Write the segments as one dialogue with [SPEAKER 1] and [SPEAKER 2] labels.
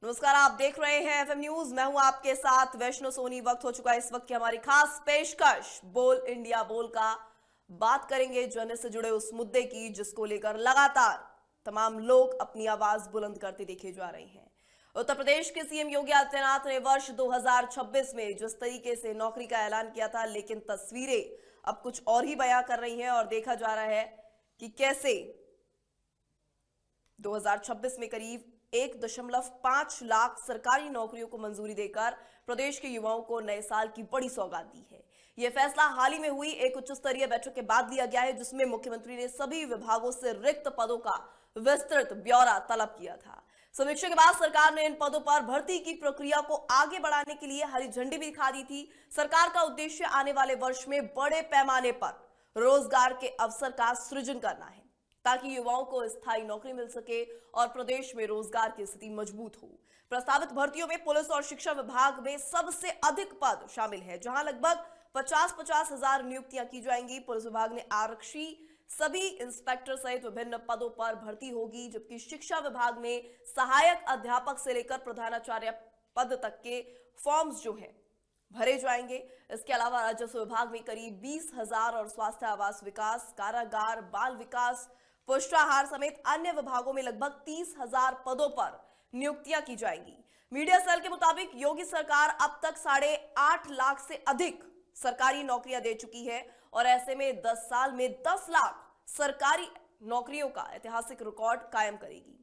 [SPEAKER 1] नमस्कार, आप देख रहे हैं एफएम न्यूज। मैं हूं आपके साथ वैष्णो सोनी। वक्त हो चुका है इस वक्त की हमारी खास पेशकश बोल इंडिया बोल का। बात करेंगे जन से जुड़े उस मुद्दे की जिसको लेकर लगातार तमाम लोग अपनी आवाज बुलंद करते देखे जा रहे हैं। उत्तर प्रदेश के सीएम योगी आदित्यनाथ ने वर्ष 2026 में जिस तरीके से नौकरी का ऐलान किया था, लेकिन तस्वीरें अब कुछ और ही बयां कर रही हैं और देखा जा रहा है कि कैसे 2026 में करीब 1.5 लाख सरकारी नौकरियों को मंजूरी देकर प्रदेश के युवाओं को नए साल की बड़ी सौगात दी है। यह फैसला हाल ही में हुई एक उच्च स्तरीय बैठक के बाद लिया गया है, जिसमें मुख्यमंत्री ने सभी विभागों से रिक्त पदों का विस्तृत ब्यौरा तलब किया था। समीक्षा के बाद सरकार ने इन पदों पर भर्ती की प्रक्रिया को आगे बढ़ाने के लिए हरी झंडी भी दिखा दी थी। सरकार का उद्देश्य आने वाले वर्ष में बड़े पैमाने पर रोजगार के अवसर का सृजन करना है, ताकि युवाओं को स्थायी नौकरी मिल सके और प्रदेश में रोजगार की स्थिति मजबूत हो। प्रस्तावित भर्तियों में पुलिस और शिक्षा विभाग में सबसे अधिक पद शामिल है, जहां लगभग 50-50 हजार नियुक्तियां की जाएंगी। पुलिस विभाग ने आरक्षी, सभी इंस्पेक्टर सहित विभिन्न पदों पर भर्ती होगी, जबकि शिक्षा विभाग में सहायक अध्यापक से लेकर प्रधानाचार्य पद तक के फॉर्म्स जो है भरे जाएंगे। इसके अलावा राजस्व विभाग में करीब 20,000 और स्वास्थ्य, आवास विकास, कारागार, बाल विकास, पुष्टाहार समेत अन्य विभागों में लगभग 30,000 पदों पर नियुक्तियां की जाएंगी। मीडिया सेल के मुताबिक योगी सरकार अब तक 8.5 लाख से अधिक सरकारी नौकरियां दे चुकी है और ऐसे में 10 साल में 10 लाख सरकारी नौकरियों का ऐतिहासिक रिकॉर्ड कायम करेगी।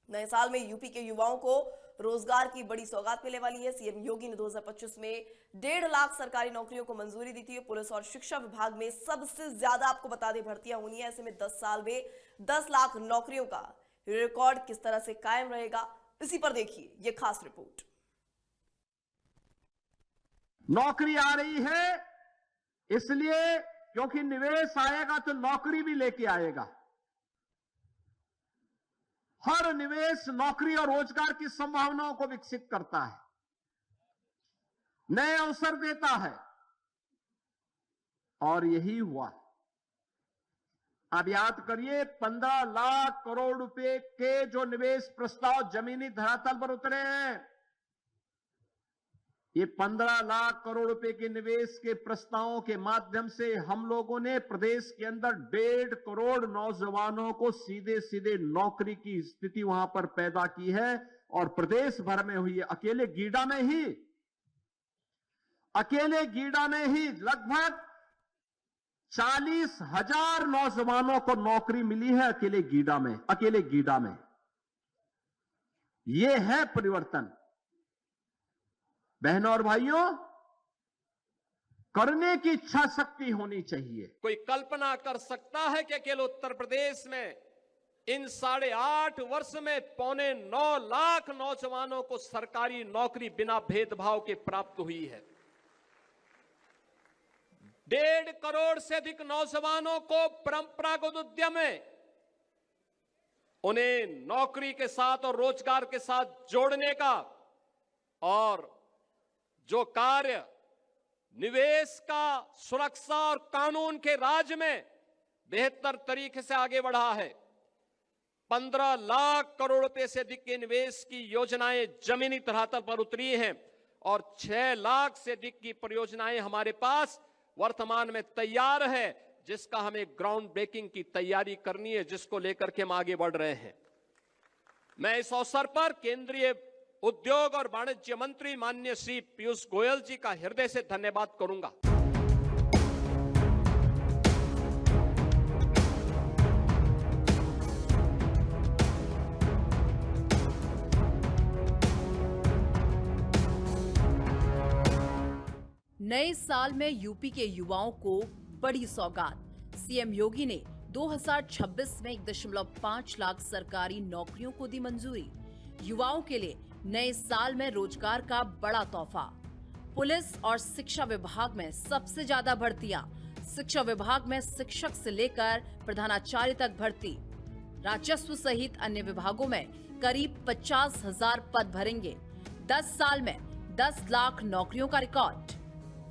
[SPEAKER 1] नए साल में यूपी के युवाओं को रोजगार की बड़ी सौगात मिलने वाली है। सीएम योगी ने 2025 में 1.5 लाख सरकारी नौकरियों को मंजूरी दी थी। पुलिस और शिक्षा विभाग में सबसे ज्यादा आपको बता दें भर्तियां होनी है। ऐसे में 10 साल में 10 लाख नौकरियों का रिकॉर्ड किस तरह से कायम रहेगा, इसी पर देखिए ये खास रिपोर्ट।
[SPEAKER 2] नौकरी आ रही है इसलिए क्योंकि निवेश आएगा तो नौकरी भी लेके आएगा। हर निवेश नौकरी और रोजगार की संभावनाओं को विकसित करता है, नए अवसर देता है, और यही हुआ। अब याद करिए, 15 लाख करोड़ रुपए के जो निवेश प्रस्ताव जमीनी धरातल पर उतरे हैं, ये 15 लाख करोड़ रुपए के निवेश के प्रस्तावों के माध्यम से हम लोगों ने प्रदेश के अंदर 1.5 करोड़ नौजवानों को सीधे सीधे नौकरी की स्थिति वहां पर पैदा की है। और प्रदेश भर में हुई, अकेले गीडा में ही लगभग 40,000 नौजवानों को नौकरी मिली है अकेले गीडा में। यह है परिवर्तन। बहनों और भाइयों, करने की इच्छा शक्ति होनी चाहिए।
[SPEAKER 3] कोई कल्पना कर सकता है कि अकेले उत्तर प्रदेश में इन 8.5 वर्ष में 9.25 लाख नौजवानों को सरकारी नौकरी बिना भेदभाव के प्राप्त हुई है। 1.5 करोड़ से अधिक नौजवानों को परंपरागत उद्यम में उन्हें नौकरी के साथ और रोजगार के साथ जोड़ने का, और जो कार्य निवेश का, सुरक्षा और कानून के राज में बेहतर तरीके से आगे बढ़ा है। 15 लाख करोड़ रुपए से अधिक के निवेश की योजनाएं जमीनी धरातल पर उतरी हैं और 6 लाख से अधिक की परियोजनाएं हमारे पास वर्तमान में तैयार है, जिसका हमें ग्राउंड ब्रेकिंग की तैयारी करनी है, जिसको लेकर के हम आगे बढ़ रहे हैं। मैं इस अवसर पर केंद्रीय उद्योग और वाणिज्य मंत्री माननीय श्री पीयूष गोयल जी का हृदय से धन्यवाद करूंगा।
[SPEAKER 4] नए साल में यूपी के युवाओं को बड़ी सौगात। सीएम योगी ने 2026 में 1.5 लाख सरकारी नौकरियों को दी मंजूरी। युवाओं के लिए नए साल में रोजगार का बड़ा तोहफा। पुलिस और शिक्षा विभाग में सबसे ज्यादा भर्तियां। शिक्षा विभाग में शिक्षक से लेकर प्रधानाचार्य तक भर्ती। राजस्व सहित अन्य विभागों में करीब 50,000 पद भरेंगे। 10 साल में 10 लाख नौकरियों का रिकॉर्ड।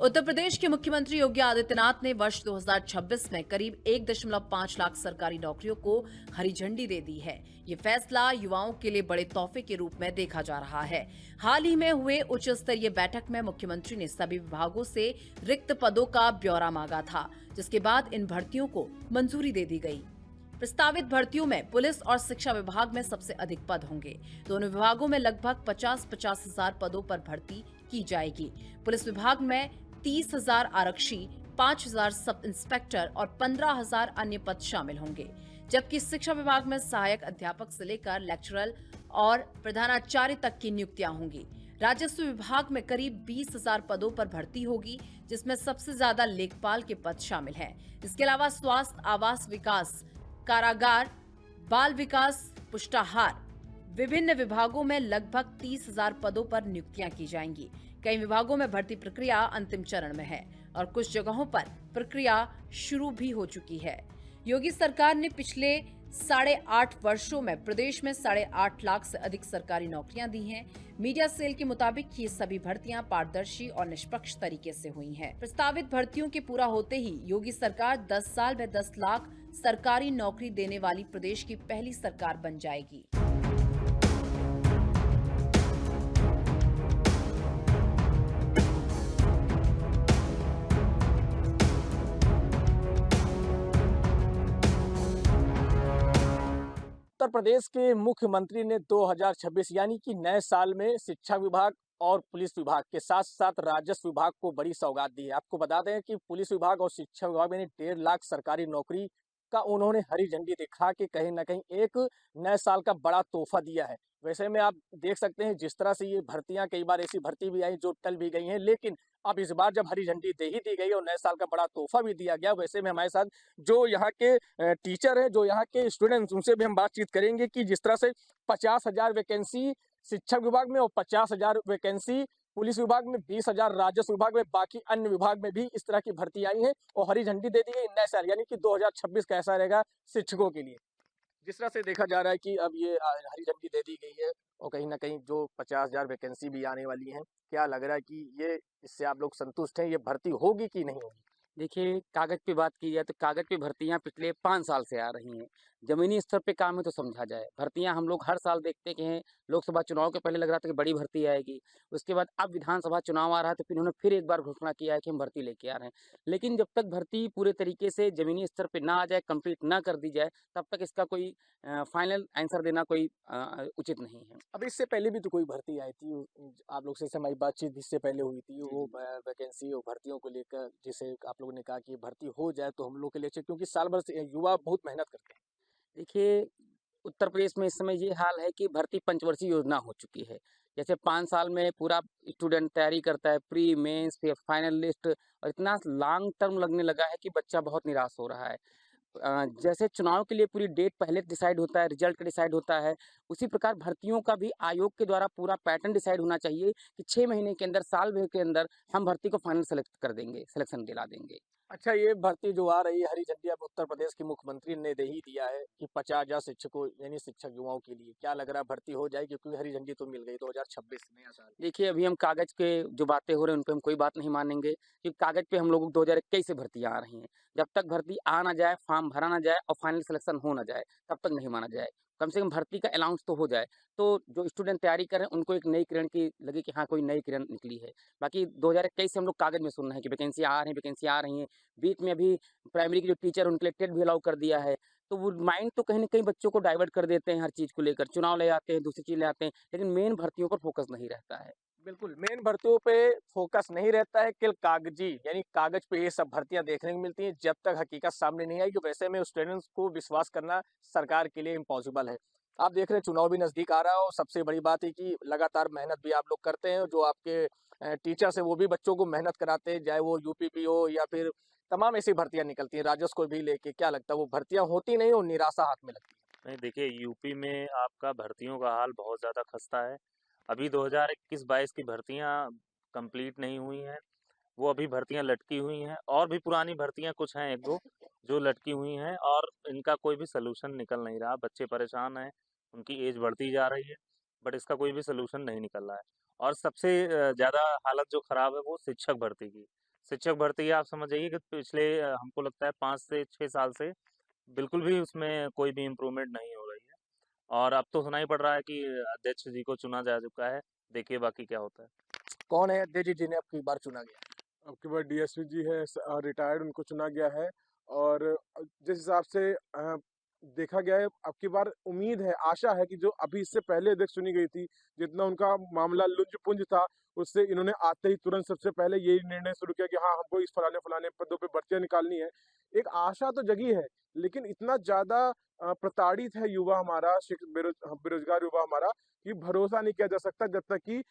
[SPEAKER 4] उत्तर प्रदेश के मुख्यमंत्री योगी आदित्यनाथ ने वर्ष 2026 में करीब 1.5 लाख सरकारी नौकरियों को हरी झंडी दे दी है। ये फैसला युवाओं के लिए बड़े तोहफे के रूप में देखा जा रहा है। हाल ही में हुए उच्च स्तरीय बैठक में मुख्यमंत्री ने सभी विभागों से रिक्त पदों का ब्यौरा मांगा था, जिसके बाद इन भर्तियों को मंजूरी दे दी गई। प्रस्तावित भर्तियों में पुलिस और शिक्षा विभाग में सबसे अधिक पद होंगे। दोनों विभागों में लगभग 50 हजार पदों पर भर्ती की जाएगी। पुलिस विभाग में 30,000 आरक्षी, 5,000 सब इंस्पेक्टर और 15,000 अन्य पद शामिल होंगे, जबकि शिक्षा विभाग में सहायक अध्यापक से लेकर लेक्चरर और प्रधानाचार्य तक की नियुक्तियां होंगी। राजस्व विभाग में करीब 20,000 पदों पर भर्ती होगी, जिसमें सबसे ज्यादा लेखपाल के पद शामिल हैं। इसके अलावा स्वास्थ्य, आवास विकास, कारागार, बाल विकास, पुष्टाहार, विभिन्न विभागों में लगभग 30,000 पदों पर नियुक्तियां की जाएंगी। कई विभागों में भर्ती प्रक्रिया अंतिम चरण में है और कुछ जगहों पर प्रक्रिया शुरू भी हो चुकी है। योगी सरकार ने पिछले 8.5 वर्षों में प्रदेश में 8.5 लाख से अधिक सरकारी नौकरियां दी हैं। मीडिया सेल के मुताबिक ये सभी भर्तियां पारदर्शी और निष्पक्ष तरीके से हुई हैं। प्रस्तावित भर्तियों के पूरा होते ही योगी सरकार 10 साल में 10 लाख सरकारी नौकरी देने वाली प्रदेश की पहली सरकार बन जाएगी।
[SPEAKER 5] उत्तर प्रदेश के मुख्यमंत्री ने 2026 यानी कि नए साल में शिक्षा विभाग और पुलिस विभाग के साथ साथ राजस्व विभाग को बड़ी सौगात दी है। आपको बता दें कि पुलिस विभाग और शिक्षा विभाग में 1.5 लाख सरकारी नौकरी का उन्होंने हरी झंडी दिखा के कहीं ना कहीं एक नए साल का बड़ा तोहफा दिया है। वैसे में आप देख सकते हैं जिस तरह से ये भर्तियां, कई बार ऐसी भर्ती भी आई जो टल भी गई हैं, लेकिन अब इस बार जब हरी झंडी दे ही दी गई और नए साल का बड़ा तोहफा भी दिया गया। वैसे में हमारे साथ जो यहाँ के टीचर हैं, जो यहाँ के स्टूडेंट्स, उनसे भी हम बातचीत करेंगे कि जिस तरह से 50,000 वैकेंसी शिक्षा विभाग में और 50,000 वैकेंसी पुलिस विभाग में, 20,000 राजस्व विभाग में, बाकी अन्य विभाग में भी इस तरह की भर्ती आई है और हरी झंडी दे दी गई नए साल यानी कि 2026 कैसा रहेगा शिक्षकों के लिए। जिस तरह से देखा जा रहा है कि अब ये हरी झंडी दे दी गई है और कहीं ना कहीं जो 50,000 वैकेंसी भी आने वाली हैं, क्या लग रहा है कि ये इससे आप लोग संतुष्ट हैं? ये भर्ती होगी कि नहीं होगी?
[SPEAKER 6] देखिए, कागज़ पे बात की जाए तो कागज़ पे भर्तियाँ पिछले 5 साल से आ रही हैं। ज़मीनी स्तर पे काम है तो समझा जाए। भर्तियाँ हम लोग हर साल देखते कि हैं, लोकसभा चुनाव के पहले लग रहा था कि बड़ी भर्ती आएगी। उसके बाद अब विधानसभा चुनाव आ रहा है तो फिर उन्होंने फिर एक बार घोषणा किया है कि हम भर्ती लेके आ रहे हैं। लेकिन जब तक भर्ती पूरे तरीके से ज़मीनी स्तर पे ना आ जाए, कंप्लीट ना कर दी जाए, तब तक इसका कोई फाइनल आंसर देना कोई उचित नहीं है।
[SPEAKER 5] अब इससे पहले भी तो कोई भर्ती आई थी, आप लोग से हमारी बातचीत इससे पहले हुई थी, वो वैकेंसी और भर्तियों को लेकर, जिसे आप लोगों ने कहा कि भर्ती हो जाए तो हम लोग के लिए अच्छे, क्योंकि साल भर से युवा बहुत मेहनत करते हैं।
[SPEAKER 6] देखिए, उत्तर प्रदेश में इस समय ये हाल है कि भर्ती पंचवर्षीय योजना हो चुकी है। जैसे 5 साल में पूरा स्टूडेंट तैयारी करता है, प्री, मेंस, फिर फाइनल लिस्ट, और इतना लॉन्ग टर्म लगने लगा है कि बच्चा बहुत निराश हो रहा है। जैसे चुनाव के लिए पूरी डेट पहले डिसाइड होता है, रिजल्ट डिसाइड होता है, उसी प्रकार भर्तियों का भी आयोग के द्वारा पूरा पैटर्न डिसाइड होना चाहिए कि 6 महीने के अंदर, साल भर के अंदर हम भर्ती को फाइनल सेलेक्ट कर देंगे, सिलेक्शन दिला देंगे।
[SPEAKER 5] अच्छा, ये भर्ती जो आ रही है हरी झंडी अब उत्तर प्रदेश के मुख्यमंत्री ने दे ही दिया है कि 50,000 शिक्षकों यानी शिक्षक युवाओं के लिए, क्या लग रहा है भर्ती हो जाएगी? क्योंकि हरी झंडी तो मिल गई 2026 नया साल।
[SPEAKER 6] देखिए, अभी हम कागज़ के जो बातें हो रही हैं, उन पे हम कोई बात नहीं मानेंगे, क्योंकि कागज़ पे हम लोग 2021 से भर्तियाँ आ रही हैं। जब तक भर्ती आ ना जाए, फॉर्म भरा ना जाए और फाइनल सिलेक्शन हो ना जाए, तब तक नहीं माना जाए। कम से कम भर्ती का अनाउंस तो हो जाए, तो जो स्टूडेंट तैयारी कर रहे हैं, उनको एक नई किरण की लगे कि हाँ, कोई नई किरण निकली है। बाकी 2021 से हम लोग कागज़ में सुन रहे हैं कि वैकेंसियाँ आ रही हैं, वैकेंसियाँ आ रही हैं। बीच में अभी प्राइमरी के जो टीचर, उनके लिए टेट भी अलाउ कर दिया है। तो वो माइंड तो कहीं न कहीं बच्चों को डाइवर्ट कर देते हैं हर चीज़ को लेकर। चुनाव ले आते हैं, दूसरी चीज़ ले आते हैं, लेकिन मेन भर्तियों पर फोकस नहीं रहता है।
[SPEAKER 5] बिल्कुल, मेन भर्तियों पे फोकस नहीं रहता है, केवल कागजी यानी कागज पे ये सब भर्तियां देखने को मिलती हैं। जब तक हकीकत सामने नहीं आएगी, वैसे में स्टूडेंट्स को विश्वास करना सरकार के लिए इम्पॉसिबल है। आप देख रहे हैं चुनाव भी नजदीक आ रहा है और सबसे बड़ी बात है कि लगातार मेहनत भी आप लोग करते हैं। जो आपके टीचर्स है वो भी बच्चों को मेहनत कराते हैं, चाहे वो यूपीपी हो या फिर तमाम ऐसी भर्तियां निकलती हैं। राजस्व को भी लेके क्या लगता है, वो भर्तियां होती नहीं और निराशा हाथ में लगती है?
[SPEAKER 7] नहीं, देखिए यूपी में आपका भर्तियों का हाल बहुत ज़्यादा खस्ता है। अभी 2021-22 की भर्तियां कंप्लीट नहीं हुई हैं, वो अभी भर्तियां लटकी हुई हैं और भी पुरानी भर्तियां कुछ हैं 1-2 जो लटकी हुई हैं और इनका कोई भी सलूशन निकल नहीं रहा। बच्चे परेशान हैं, उनकी एज बढ़ती जा रही है, बट इसका कोई भी सलूशन नहीं निकल रहा है। और सबसे ज़्यादा हालत जो ख़राब है वो शिक्षक भर्ती की। शिक्षक भर्ती आप समझ जाइए कि पिछले हमको लगता है 5 से 6 साल से बिल्कुल भी उसमें कोई भी इम्प्रूवमेंट नहीं हो रही है। और अब तो सुनाई पड़ रहा है कि अध्यक्ष जी को चुना जा चुका है। देखिए बाकी क्या होता है।
[SPEAKER 5] कौन है अध्यक्ष जी जिन्हें अब की बार चुना गया?
[SPEAKER 8] अब की बार डीएसपी जी है, रिटायर्ड, उनको चुना गया है। और जिस हिसाब से देखा गया है, अब की बार उम्मीद है, आशा है कि जो अभी इससे पहले अध्यक्ष चुनी गई थी, जितना उनका मामला लुंज-पुंज था, उससे इन्होंने आते ही तुरंत सबसे पहले यही निर्णय शुरू किया कि हाँ, हमको इस फलाने-फलाने पदों पे भर्तियाँ निकालनी है। एक आशा तो जगी है, लेकिन इतना ज़्यादा प्रताड़ित है युवा हमारा, बेरोज़गार युवा हमारा, कि भरोसा नहीं किया जा सकता जब तक कि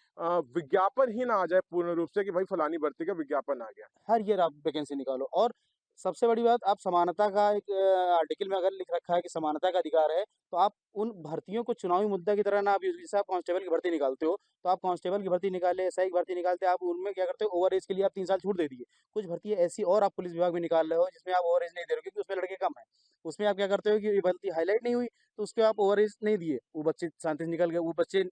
[SPEAKER 8] विज्ञापन ही ना आ जाए पूर्ण रूप से कि भाई फलानी भर्ती का विज्ञापन आ गया।
[SPEAKER 9] हर ईयर आप वैकेंसी निकालो। और सबसे बड़ी बात, आप समानता का एक आर्टिकल में अगर लिख रखा है कि समानता का अधिकार है, तो आप उन भर्तियों को चुनावी मुद्दा की तरह ना आप जैसे आप कांस्टेबल की भर्ती निकालते हो, तो आप कांस्टेबल की भर्ती निकाले, एसआई की भर्ती निकालते हैं, आप उनमें क्या करते हो, ओवर एज के लिए आप 3 साल छूट दे दिए। कुछ भर्तियाँ ऐसी और आप पुलिस विभाग में निकाल रहे हो जिसमें आप ओवर एज नहीं दे रहे हो, क्योंकि उसमें लड़के कम हैं। उसमें आप क्या करते हो कि ये भर्ती हाईलाइट नहीं हुई, तो उसके आप ओवर एज नहीं दिए। वो बच्चे शांति से निकल गए, वो बच्चे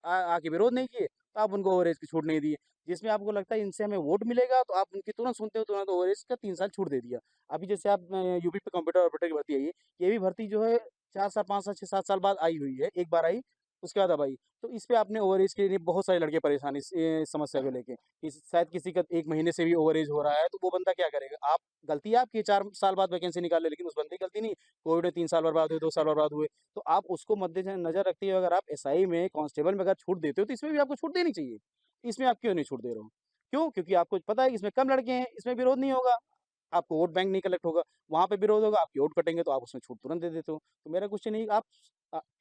[SPEAKER 9] आके विरोध नहीं किए, तो आप उनको ओवर एज की छूट नहीं दी। जिसमें आपको लगता है इनसे हमें वोट मिलेगा, तो आप उनकी तुरंत सुनते हो, तुरंत ओवर एज का 3 साल छूट दे दिया। अभी जैसे आप यूपी पे कंप्यूटर ऑपरेटर की भर्ती आई है, ये भी भर्ती जो है 4 साल, 5 साल, 6-7 साल बाद आई हुई है। एक बार आई, उसके बाद अब आई। तो इस पे आपने ओवर एज के लिए बहुत सारे लड़के परेशान इस समस्या को लेके। शायद किसी का 1 महीने से भी ओवर एज हो रहा है, तो वो बंदा क्या करेगा? आप गलती है आपकी, 4 साल बाद वैकेंसी निकाले, लेकिन उस बंदे की गलती नहीं। कोविड में 3 साल बर्बाद हुए, 2 साल बर्बाद हुए। तो आप उसको मद्देनज़र रखते हुए अगर आप एसआई में, कांस्टेबल में अगर छूट देते हो, तो इसमें भी आपको छूट देनी चाहिए। इसमें आप क्यों नहीं छूट दे रहे हो? क्यों? क्योंकि आपको पता है कि इसमें कम लड़के हैं, इसमें विरोध नहीं होगा, आपको वोट बैंक नहीं कलेक्ट होगा। वहाँ पे विरोध होगा, आपके वोट कटेंगे, तो आप उसमें छूट तुरंत दे देते हो। तो मेरा क्वेश्चन नहीं, आप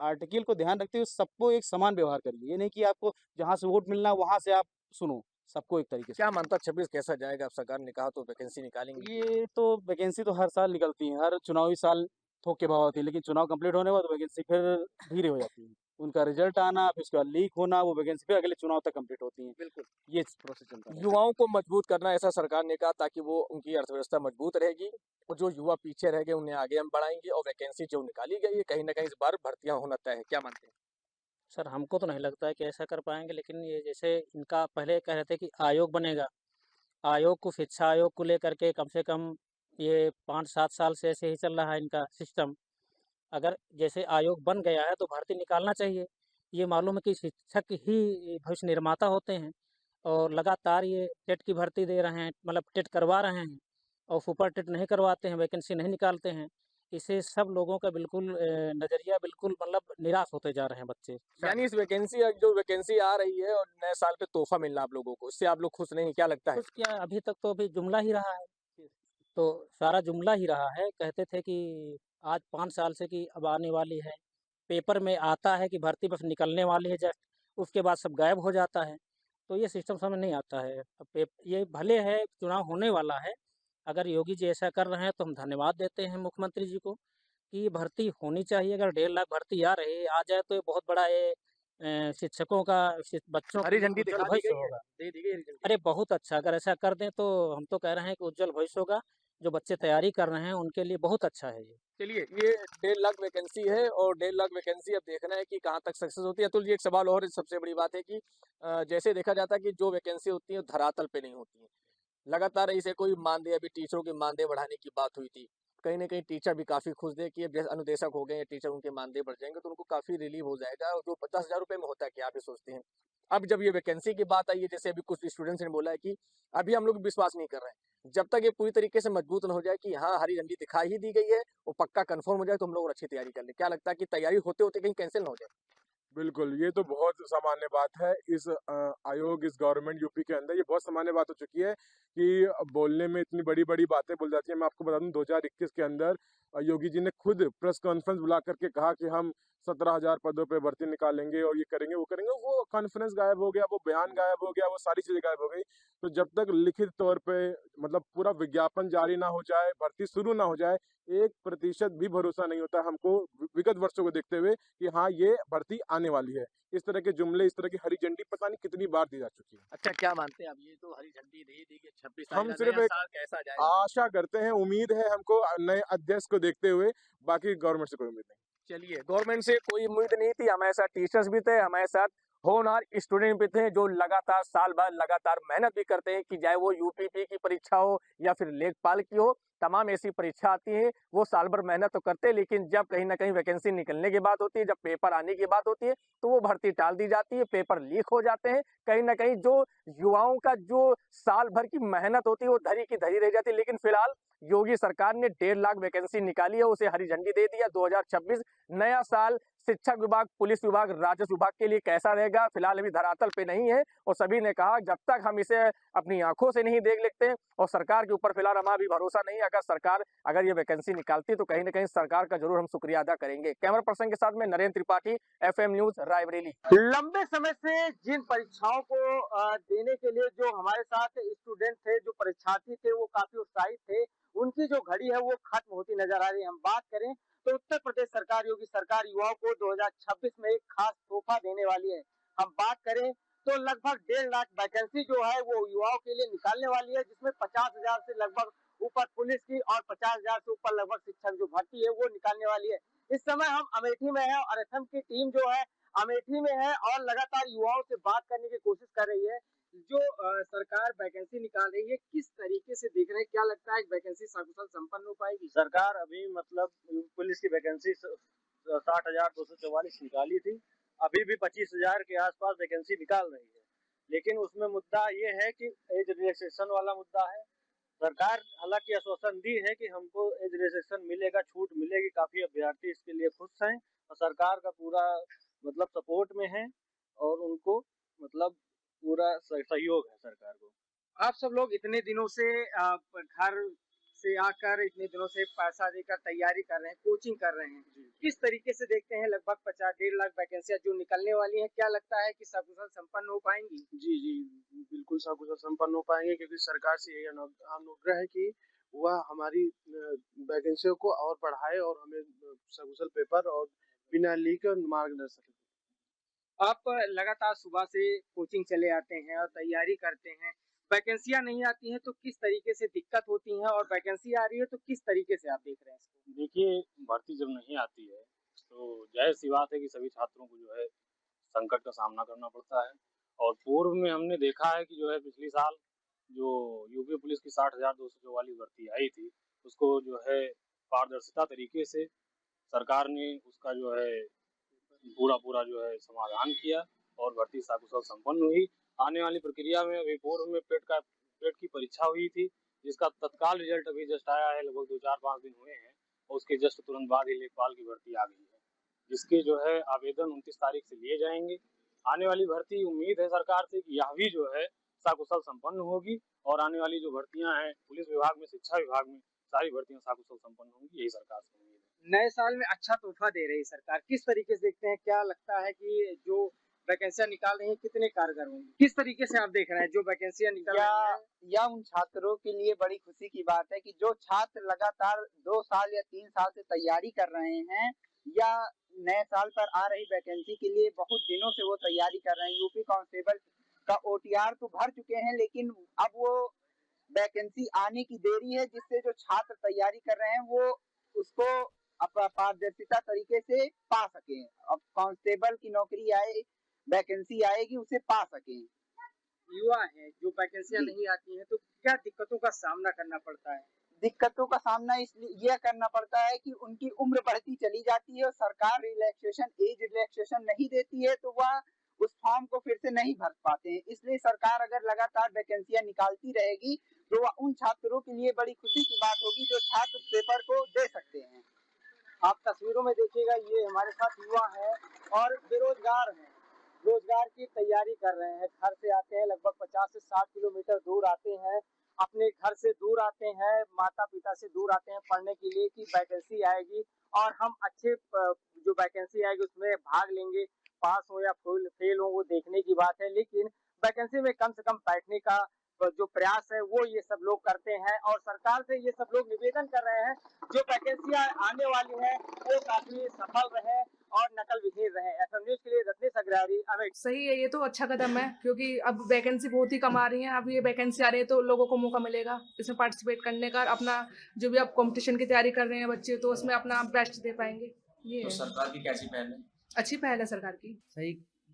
[SPEAKER 9] आर्टिकल को ध्यान रखते हुए सबको एक समान व्यवहार करिए। ये नहीं कि आपको जहाँ से वोट मिलना है वहाँ से आप सुनो, सबको एक तरीके से।
[SPEAKER 5] क्या मानता 26 कैसा जाएगा? अब सरकार ने कहा तो वैकेंसी निकालेंगे।
[SPEAKER 9] ये तो वैकेंसी तो हर साल निकलती है, हर चुनावी साल थोक के भाव होती है, लेकिन चुनाव कंप्लीट होने के बाद वैकेंसी फिर धीरे हो जाती है। उनका रिजल्ट आना, फिर उसके बाद लीक होना, वो वैकेंसी फिर अगले चुनाव तक कंप्लीट होती है।
[SPEAKER 5] बिल्कुल।
[SPEAKER 9] ये प्रोसेस चलता है।
[SPEAKER 5] युवाओं को मजबूत करना, ऐसा सरकार ने कहा, ताकि वो उनकी अर्थव्यवस्था मजबूत रहेगी और जो युवा पीछे रह गए उन्हें आगे हम बढ़ाएंगे। और वैकेंसी जो निकाली गई है, कहीं ना कहीं इस बार भर्तियां होना तय है। क्या मानते हैं?
[SPEAKER 10] सर हमको तो नहीं लगता है कि ऐसा कर पाएंगे, लेकिन ये जैसे इनका पहले कह रहे थे कि आयोग बनेगा, आयोग को, शिक्षा आयोग को लेकर के कम से कम ये 5-7 साल से ऐसे ही चल रहा है इनका सिस्टम। अगर जैसे आयोग बन गया है तो भर्ती निकालना चाहिए। ये मालूम है कि शिक्षक ही भविष्य निर्माता होते हैं, और लगातार ये टेट की भर्ती दे रहे हैं, मतलब टेट करवा रहे हैं, और सुपर टेट नहीं करवाते हैं, वैकेंसी नहीं निकालते हैं। इससे सब लोगों का बिल्कुल नज़रिया बिल्कुल मतलब निराश होते जा रहे हैं बच्चे।
[SPEAKER 5] यानी इस जो वैकेंसी आ रही है और नए साल पे तोहफा मिलना आप लोगों को, इससे आप लोग खुश नहीं हैं? क्या लगता है?
[SPEAKER 10] कुछ क्या, अभी तक तो अभी जुमला ही रहा है, तो सारा जुमला ही रहा है। कहते थे कि आज 5 साल से कि अब आने वाली है, पेपर में आता है कि भर्ती बस निकलने वाली है जस्ट, उसके बाद सब गायब हो जाता है। तो ये सिस्टम समझ नहीं आता है। अब ये भले है चुनाव होने वाला है, अगर योगी जी ऐसा कर रहे हैं तो हम धन्यवाद देते हैं मुख्यमंत्री जी को कि ये भर्ती होनी चाहिए। अगर 1.5 लाख भर्ती आ जाए तो ये बहुत बड़ा ये शिक्षकों का, बच्चों का
[SPEAKER 5] हरी झंडी
[SPEAKER 10] उज्जवल
[SPEAKER 5] दिखा दी
[SPEAKER 10] भविष्य
[SPEAKER 5] गई है,
[SPEAKER 10] होगा।
[SPEAKER 5] दे दी गई हरी झंडी।
[SPEAKER 10] अरे बहुत अच्छा, अगर ऐसा कर दें तो हम तो कह रहे हैं कि उज्जवल भविष्य होगा। जो बच्चे तैयारी कर रहे हैं उनके लिए बहुत अच्छा है ये।
[SPEAKER 5] चलिए, ये 1.5 लाख वैकेंसी है और 1.5 लाख वैकेंसी अब देखना है कि कहाँ तक सक्सेस होती है। अतुल जी, एक सवाल और सबसे बड़ी बात है कि जैसे देखा जाता है कि जो वैकेंसी होती है धरातल पे नहीं होती है। लगातार इसे कोई मानदेय, अभी टीचरों के मानदेय बढ़ाने की बात हुई थी, कहीं ना कहीं टीचर भी काफी खुश थे कि अब जैसे अनुदेशक हो गए टीचर, उनके मानदेय बढ़ जाएंगे तो उनको काफी रिलीव हो जाएगा। और जो 50,000 रुपए में होता है, क्या आप ये सोचते हैं? अब जब ये वैकेंसी की बात आई है, जैसे अभी कुछ स्टूडेंट्स ने बोला है कि अभी हम लोग विश्वास नहीं कर रहे हैं, जब तक ये पूरी तरीके से मजबूत न हो जाए कि हाँ हरी झंडी दिखाई ही दी गई है, वो पक्का कंफर्म हो जाए, तो हम लोग और अच्छी तैयारी कर ले। क्या लगता है कि तैयारी होते होते कहीं कैंसिल ना हो जाए?
[SPEAKER 8] बिल्कुल, ये तो बहुत सामान्य बात है। इस आयोग, इस गवर्नमेंट यूपी के अंदर ये बहुत सामान्य बात हो चुकी है कि बोलने में इतनी बड़ी-बड़ी बातें बोल जाती हैं। मैं आपको बता दूँ 2021 के अंदर योगी जी ने खुद प्रेस कॉन्फ्रेंस बुला करके कहा कि हम 17,000 पदों पे भर्ती निकालेंगे और ये करेंगे, वो करेंगे। वो कॉन्फ्रेंस गायब हो गया, वो बयान गायब हो गया, वो सारी चीज़ें गायब हो गई। तो जब तक लिखित तौर पे मतलब पूरा विज्ञापन जारी ना हो जाए, भर्ती शुरू ना हो जाए, 1% भी भरोसा नहीं होता हमको विगत वर्षों को देखते हुए कि हाँ, ये भर्ती आने वाली है। इस तरह के जुमले, इस तरह की हरी झंडी पता नहीं कितनी बार दी जा चुकी है।
[SPEAKER 5] अच्छा, क्या मानते हैं? अब ये तो हरी झंडी दे दी कि 26
[SPEAKER 8] हम
[SPEAKER 5] आएगा,
[SPEAKER 8] सिर्फ
[SPEAKER 5] नया
[SPEAKER 8] एक
[SPEAKER 5] साल कैसा जाएगा?
[SPEAKER 8] आशा करते हैं, उम्मीद है हमको नए अध्यक्ष को देखते हुए, बाकी गवर्नमेंट से कोई उम्मीद नहीं।
[SPEAKER 5] चलिए, गवर्नमेंट से कोई उम्मीद नहीं थी, हमारे साथ टीचर्स भी थे, हमारे साथ होनहार स्टूडेंट भी थे जो लगातार साल भर लगातार मेहनत भी करते हैं कि चाहे वो यूपीपी की परीक्षा हो या फिर लेखपाल की हो, तमाम ऐसी परीक्षा आती है। वो साल भर मेहनत तो करते हैं, लेकिन जब कहीं ना कहीं वैकेंसी निकलने की बात होती है, जब पेपर आने की बात होती है, तो वो भर्ती टाल दी जाती है, पेपर लीक हो जाते हैं। कहीं ना कहीं जो युवाओं का जो साल भर की मेहनत होती है वो धरी की धरी रह जाती है। लेकिन फिलहाल योगी सरकार ने 1.5 लाख वैकेंसी निकाली है, उसे हरी झंडी दे दिया। 2026 नया साल शिक्षक विभाग, पुलिस विभाग, राजस्व विभाग के लिए कैसा रहेगा, फिलहाल अभी धरातल पे नहीं है। और सभी ने कहा जब तक हम इसे अपनी आंखों से नहीं देख लेते और सरकार के ऊपर फिलहाल हमारा भी भरोसा नहीं। अगर सरकार ये वैकेंसी निकालती तो कहीं ना कहीं सरकार का जरूर हम शुक्रिया अदा करेंगे। कैमरा पर्सन के साथ में नरेंद्र त्रिपाठी, FM न्यूज, रायबरेली।
[SPEAKER 9] लंबे समय से जिन परीक्षाओं को देने के लिए जो हमारे साथ स्टूडेंट थे, जो परीक्षार्थी थे, वो काफी उत्साहित थे, उनकी जो घड़ी है वो खत्म होती नजर आ रही है। हम बात करें तो उत्तर प्रदेश सरकार, योगी सरकार युवाओं को 2026 में एक खास तोहफा देने वाली है। हम बात करें तो लगभग 1.5 लाख वैकेंसी जो है वो युवाओं के लिए निकालने वाली है, जिसमें 50,000 से लगभग ऊपर पुलिस की और 50,000 से ऊपर लगभग शिक्षक जो भर्ती है वो निकालने वाली है। इस समय हम अमेठी में है और FM की टीम जो है अमेठी में है और लगातार युवाओं से बात करने की कोशिश कर रही है। जो सरकार वैकेंसी निकाल रही है, किस तरीके से देख रहे हैं, क्या लगता है वैकेंसी सकुशल संपन्न हो पाएगी?
[SPEAKER 10] सरकार अभी मतलब पुलिस की वैकेंसी 60,244 निकाली थी, अभी भी 25,000 के आसपास वैकेंसी निकाल रही है। लेकिन उसमें मुद्दा ये है कि एज रिलैक्सेशन वाला मुद्दा है। सरकार हालांकि आश्वासन दी है कि हमको एज रिलैक्सेशन मिलेगा, छूट मिलेगी, काफी अभ्यर्थी इसके लिए खुश हैं और सरकार का पूरा मतलब सपोर्ट में है और उनको मतलब पूरा सहयोग है सरकार को।
[SPEAKER 9] आप सब लोग इतने दिनों से घर से आकर इतने दिनों से पैसा देकर तैयारी कर रहे हैं, कोचिंग कर रहे हैं, किस तरीके से देखते हैं लगभग 1.5 लाख वैकेंसियां जो निकलने वाली हैं, क्या लगता है कि सकुशल संपन्न हो पाएंगी?
[SPEAKER 11] जी जी बिल्कुल सकुशल संपन्न हो पाएंगे, क्योंकि सरकार से यही अनुग्रह है कि वह हमारी वैकेंसियों को और बढ़ाए और हमें सकुशल पेपर और बिना लीक मार्गदर्शन।
[SPEAKER 9] आप लगातार सुबह से कोचिंग चले आते हैं और तैयारी करते हैं, वैकेंसियां नहीं आती हैं तो किस तरीके से दिक्कत होती है, और वैकेंसी आ रही है तो किस तरीके से आप देख रहे हैं इसको?
[SPEAKER 7] देखिए, भर्ती जब नहीं आती है तो जाहिर सी बात है कि सभी छात्रों को जो है संकट का सामना करना पड़ता है। और पूर्व में हमने देखा है कि जो है पिछली साल जो यूपी पुलिस की 60,244 भर्ती आई थी, उसको जो है पारदर्शिता तरीके से सरकार ने उसका जो है पूरा जो है समाधान किया और भर्ती सकुशल संपन्न हुई। आने वाली प्रक्रिया में अभी पूर्व में पेट की परीक्षा हुई थी, जिसका तत्काल रिजल्ट अभी जस्ट आया है, लगभग 2-4-5 दिन हुए हैं और उसके जस्ट तुरंत बाद ही लेखपाल की भर्ती आ गई है, जिसके जो है आवेदन 29 तारीख से लिए जाएंगे। आने वाली भर्ती उम्मीद है सरकार से कि यह भी जो है सकुशल संपन्न होगी और आने वाली जो भर्तियां हैं पुलिस विभाग में, शिक्षा विभाग में, सारी भर्तियां सकुशल संपन्न होंगी, यही सरकार से उम्मीद है।
[SPEAKER 9] नए साल में अच्छा तोहफा दे रही है सरकार, किस तरीके से देखते हैं, क्या लगता है कि जो वैकेंसियां निकाल रही हैं कितने कारगर होंगी, किस तरीके से आप देख रहे हैं जो वैकेंसियां निकाल रही हैं?
[SPEAKER 12] या उन छात्रों के लिए बड़ी खुशी की बात है कि जो छात्र लगातार 2 साल या 3 साल से तैयारी कर रहे हैं या नए साल पर आ रही वैकेंसी के लिए बहुत दिनों से वो तैयारी कर रहे हैं। यूपी कांस्टेबल का OTR तो भर चुके हैं, लेकिन अब वो वैकेंसी आने की देरी है, जिससे जो छात्र तैयारी कर रहे हैं वो उसको पारदर्शिता तरीके से पा सके। अब कांस्टेबल की नौकरी आए, वैकेंसी आएगी, उसे पा सके।
[SPEAKER 9] युवा है जो वैकेंसियां नहीं आती हैं तो क्या दिक्कतों का सामना करना पड़ता है?
[SPEAKER 12] दिक्कतों का सामना इसलिए यह करना पड़ता है कि उनकी उम्र बढ़ती चली जाती है और सरकार एज रिलैक्सेशन नहीं देती है, तो वह उस फॉर्म को फिर से नहीं भर पाते हैं। इसलिए सरकार अगर लगातार वैकेंसियां निकालती रहेगी तो वह उन छात्रों के लिए बड़ी खुशी की बात होगी जो छात्र पेपर को दे सकते हैं।
[SPEAKER 9] आप तस्वीरों में देखिएगा, ये हमारे साथ युवा है और बेरोजगार हैं, रोजगार की तैयारी कर रहे हैं। घर से आते हैं, लगभग 50 से 60 किलोमीटर दूर आते हैं, अपने घर से दूर आते हैं, माता पिता से दूर आते हैं पढ़ने के लिए कि वैकेंसी आएगी और हम अच्छे जो वैकेंसी आएगी उसमें भाग लेंगे, पास हो या फेल हो वो देखने की बात है। लेकिन वैकेंसी में कम से कम बैठने का जो प्रयास है वो ये सब लोग करते हैं और सरकार से ये सब लोग निवेदन कर रहे हैं जो वैकेंसियां आने वाली है वो काफी सफल रहे और नकल विहीन रहे। FM न्यूज के लिए रत्नेश अग्रवाल, अमेठी।
[SPEAKER 13] सही है, ये तो अच्छा कदम है क्योंकि अब वैकेंसी बहुत ही कम आ रही है। अब ये वैकेंसी आ रही है तो लोगों को मौका मिलेगा इसमें पार्टिसिपेट करने का, अपना जो भी आप कंपटीशन की तैयारी कर रहे हैं बच्चे तो उसमें अपना बेस्ट दे पाएंगे। ये
[SPEAKER 5] तो
[SPEAKER 13] है।
[SPEAKER 5] सरकार की कैसी पहल है?
[SPEAKER 13] अच्छी पहल है सरकार की।
[SPEAKER 14] सही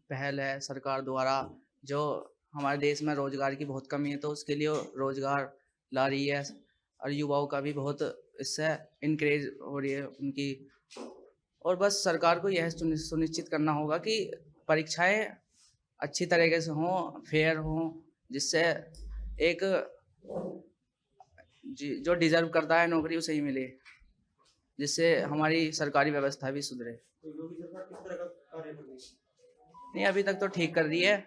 [SPEAKER 14] पहल है सरकार द्वारा। जो हमारे देश में रोजगार की बहुत कमी है तो उसके लिए रोजगार ला रही है और युवाओं का भी बहुत इससे इनक्रेज हो रही है उनकी। और बस सरकार को यह सुनिश्चित करना होगा कि परीक्षाएं अच्छी तरीके से हों, फेयर हों, जिससे एक जो डिजर्व करता है नौकरी उसे ही मिले, जिससे हमारी सरकारी व्यवस्था भी सुधरे। नहीं, अभी तक तो ठीक कर रही है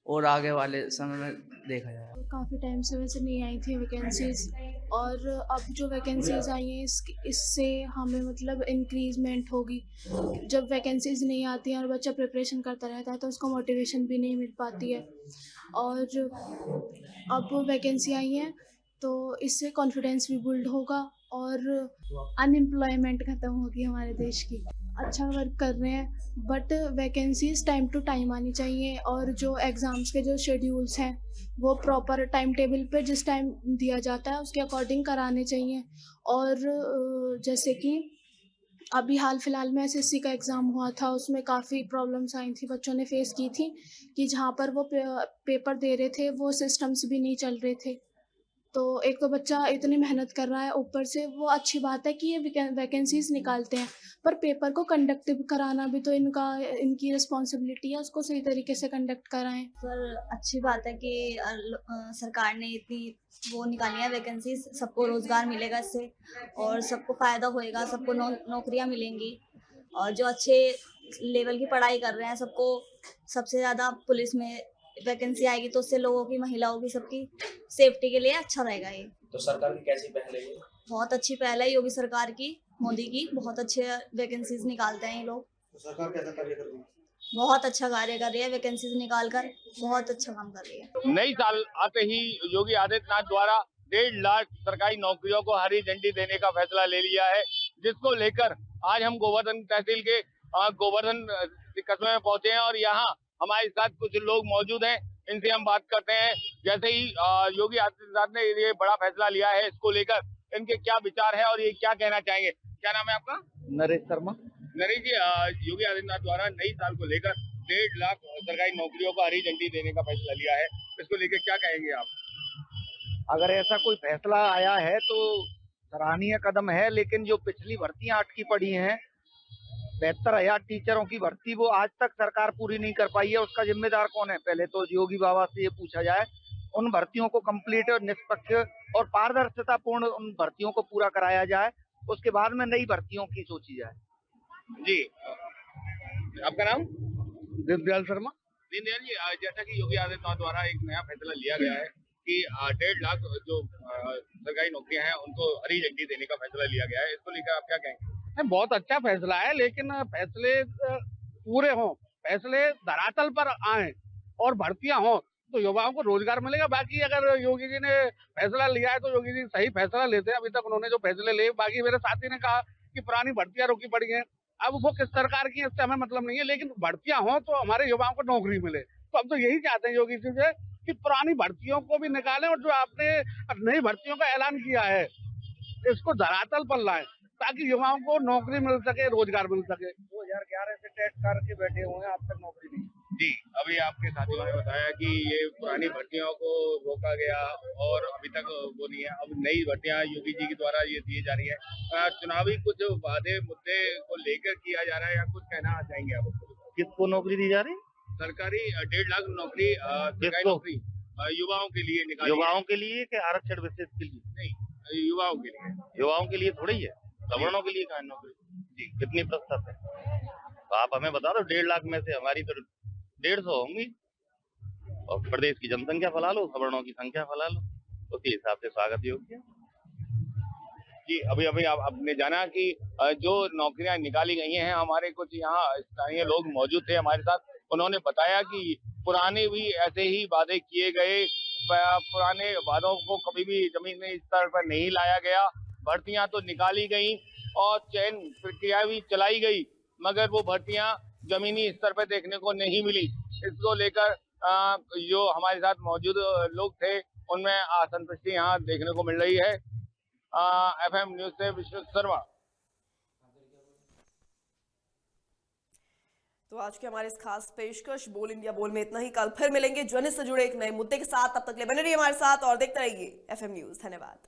[SPEAKER 14] और आगे वाले समय में देखा जाएगा।
[SPEAKER 15] काफ़ी टाइम से वैसे नहीं आई थी वैकेंसीज, और अब जो वैकेंसीज आई हैं इससे हमें मतलब इंक्रीजमेंट होगी। जब वैकेंसीज नहीं आती हैं और बच्चा प्रिपरेशन करता रहता है तो उसको मोटिवेशन भी नहीं मिल पाती है, और अब वैकेंसी आई हैं तो इससे कॉन्फिडेंस भी बिल्ड होगा और अनएम्प्लॉयमेंट ख़त्म होगी हमारे देश की। अच्छा वर्क कर रहे हैं but vacancies time to time आनी चाहिए, और जो एग्ज़ाम्स के जो शेड्यूल्स हैं वो प्रॉपर टाइम टेबल पे जिस टाइम दिया जाता है उसके अकॉर्डिंग कराने चाहिए। और जैसे कि अभी हाल फिलहाल में एसएससी का एग्ज़ाम हुआ था, उसमें काफ़ी प्रॉब्लम्स आई थी, बच्चों ने फेस की थी कि जहाँ पर वो पेपर दे रहे थे वो सिस्टम्स भी नहीं चल रहे थे। तो एक तो बच्चा इतनी मेहनत कर रहा है, ऊपर से वो अच्छी बात है कि ये वैकेंसीज निकालते हैं, पर पेपर को कंडक्ट कराना भी तो इनकी रिस्पॉन्सिबिलिटी है, उसको सही तरीके से कंडक्ट कराएं।
[SPEAKER 16] सर अच्छी बात है कि सरकार ने इतनी वो निकाली है वैकेंसीज, सबको रोज़गार मिलेगा इससे और सबको फ़ायदा होएगा, सबको नौकरियां मिलेंगी। और जो अच्छे लेवल की पढ़ाई कर रहे हैं सबको सबसे ज़्यादा पुलिस में वैकेंसी आएगी तो उससे लोगों की, महिलाओं की, सबकी सेफ्टी के लिए अच्छा रहेगा। ये
[SPEAKER 5] तो सरकार की कैसी पहल है ये?
[SPEAKER 16] बहुत अच्छी पहल है योगी सरकार की, मोदी की। बहुत अच्छे वैकेंसीज निकालते हैं ये लोग।
[SPEAKER 9] तो सरकार कैसा कार्य कर रही है?
[SPEAKER 16] बहुत अच्छा कार्य कर रही है, वैकेंसीज निकाल कर बहुत अच्छा काम कर रही है।
[SPEAKER 17] नई साल आते ही योगी आदित्यनाथ द्वारा 1.5 लाख सरकारी नौकरियों को हरी झंडी देने का फैसला ले लिया है, जिसको लेकर आज हम गोवर्धन तहसील के गोवर्धन कस्बे में पहुंचे हैं और यहाँ हमारे साथ कुछ लोग मौजूद हैं, इनसे हम बात करते हैं। जैसे ही योगी आदित्यनाथ ने ये बड़ा फैसला लिया है, इसको लेकर इनके क्या विचार है और ये क्या कहना चाहेंगे। क्या नाम है आपका?
[SPEAKER 18] नरेश शर्मा।
[SPEAKER 17] नरेश जी, योगी आदित्यनाथ द्वारा नई साल को लेकर 1.5 लाख सरकारी नौकरियों को हरी झंडी देने का फैसला लिया है, इसको लेकर क्या कहेंगे आप?
[SPEAKER 18] अगर ऐसा कोई फैसला आया है तो सराहनीय कदम है, लेकिन जो पिछली भर्तियां अटकी पड़ी हैं 72,000 टीचरों की भर्ती, वो आज तक सरकार पूरी नहीं कर पाई है। उसका जिम्मेदार कौन है? पहले तो योगी बाबा से ये पूछा जाए। उन भर्तियों को कंप्लीट और निष्पक्ष और पारदर्शिता पूर्ण उन भर्तियों को पूरा कराया जाए, उसके बाद में नई भर्तियों की सोची जाए।
[SPEAKER 17] जी, आपका नाम?
[SPEAKER 18] दीनदयाल शर्मा।
[SPEAKER 17] दीनदयाल जी, जैसा कि योगी आदित्यनाथ द्वारा एक नया फैसला लिया गया है कि 1.5 लाख जो सरकारी नौकरियां हैं उनको हरी झंडी देने का फैसला लिया गया है, इसको लेकर आप क्या कहेंगे?
[SPEAKER 18] बहुत अच्छा फैसला है, लेकिन फैसले पूरे हों, फैसले धरातल पर आए और भर्तियां हों तो युवाओं को रोजगार मिलेगा। बाकी अगर योगी जी ने फैसला लिया है तो योगी जी सही फैसला लेते हैं। अभी तक उन्होंने जो फैसले लिए, बाकी मेरे साथी ने कहा कि पुरानी भर्तियां रोकी पड़ी हैं, अब वो किस सरकार की है इससे हमें मतलब नहीं है, लेकिन भर्तियां हों तो हमारे युवाओं को नौकरी मिले। तो हम तो यही चाहते हैं योगी जी से कि पुरानी भर्तियों को भी निकालें और जो आपने नई भर्तियों का ऐलान किया है इसको धरातल पर लाएं ताकि युवाओं को नौकरी मिल सके, रोजगार मिल सके। 2011 से टेस्ट करके बैठे हुए हैं, अब तक नौकरी नहीं।
[SPEAKER 17] जी, अभी आपके साथियों ने बताया कि ये पुरानी भर्तियों को रोका गया और अभी तक वो नहीं है, अब नई भर्तियां योगी जी के द्वारा ये दी जा रही है। चुनावी कुछ वादे मुद्दे को लेकर किया जा रहा है या कुछ कहना चाहेंगे आप?
[SPEAKER 18] किसको नौकरी दी जा रही है?
[SPEAKER 17] सरकारी 1.5 लाख नौकरी, सरकारी नौकरी युवाओं के लिए निकाली।
[SPEAKER 18] युवाओं के लिए कि आरक्षण विशेष के लिए?
[SPEAKER 17] नहीं, युवाओं के लिए।
[SPEAKER 18] युवाओं के लिए थोड़ी है, सवर्णों के लिए कहाँ नौकरी? जी, कितनी प्रतिशत है तो आप हमें बता दो। 1.5 लाख में से हमारी तो 150 होंगी और प्रदेश की जनसंख्या फैला लो, सवर्णों की संख्या फैला लो, उसी हिसाब से स्वागत योग्य।
[SPEAKER 17] जी, अभी आपने जाना कि जो नौकरियां निकाली गई हैं, हमारे कुछ यहाँ स्थानीय लोग मौजूद थे हमारे साथ, उन्होंने बताया कि पुराने भी ऐसे ही वादे किए गए, पुराने वादों को कभी भी जमीनी स्तर पर नहीं लाया गया। भर्तियां तो निकाली गई और चयन प्रक्रिया भी चलाई गई, मगर वो भर्तियां जमीनी स्तर पर देखने को नहीं मिली। इसको लेकर जो हमारे साथ मौजूद लोग थे उनमें असंतुष्टि यहाँ देखने को मिल रही है। FM न्यूज से विश्व शर्मा।
[SPEAKER 1] तो आज के हमारे इस खास पेशकश बोल इंडिया बोल में इतना ही। कल फिर मिलेंगे ज्वनित से जुड़े एक नए मुद्दे के साथ। तब तक ले बने रहिए हमारे साथ और देखते रहिए FM न्यूज। धन्यवाद।